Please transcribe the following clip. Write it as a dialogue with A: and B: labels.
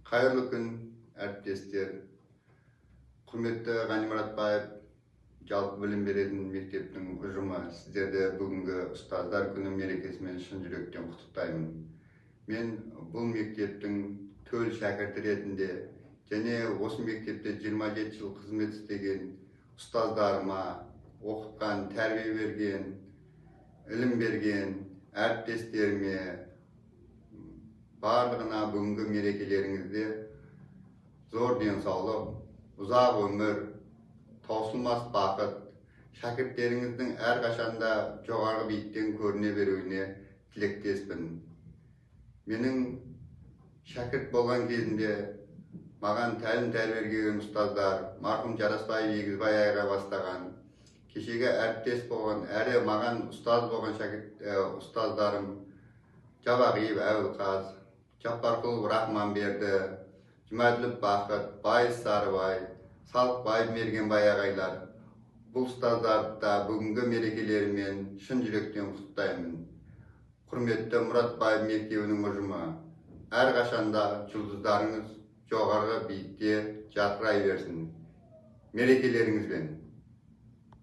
A: Hayırlı gün әріптестер. Құрметті Ғани Мұратбаев, жалпы білім беретін мектептің ұжымы, сіздерді бүгінгі ұстаздар күні мерекесімен шын жүректен құттықтаймын. Мен бұл мектептің төл шәкірті ретінде және осы мектепте 27 жыл қызмет істеген ұстаздарыма, оқытқан, тәрбие берген, ілім берген әріптестеріме барлығына бүгінгі мерекелеріңізде зор денсаулық, ұзақ өмір, таусылмас бақыт, шәкірттеріңіздің әрқашанда жоғары биіктен көріне беруіне тілектеспін. Менің шәкірт болған кезінде маған тәлім тәрбие берген ұстаздар, марқұм Жарасбай Егізбай ағай бастаған, кешегі әріптес болған, әрі маған ұстаз болған ұстаздарым Жабағиев Әбілқас, Жаппарқұлов Рахманберді, Жұмаділов Бақыт, Байыс Сарыбай, Салықбаев Мергенбай ағайлар. Бұл ұстаздарды бүгінгі мерекелерімен шын жүректен құттықтаймын. Құрметті Мұратбаев мектебінің ұжымы, әрқашанда жұлдыздарыңыз жоғары биікте жарқырай берсін. Мерекелеріңізбен.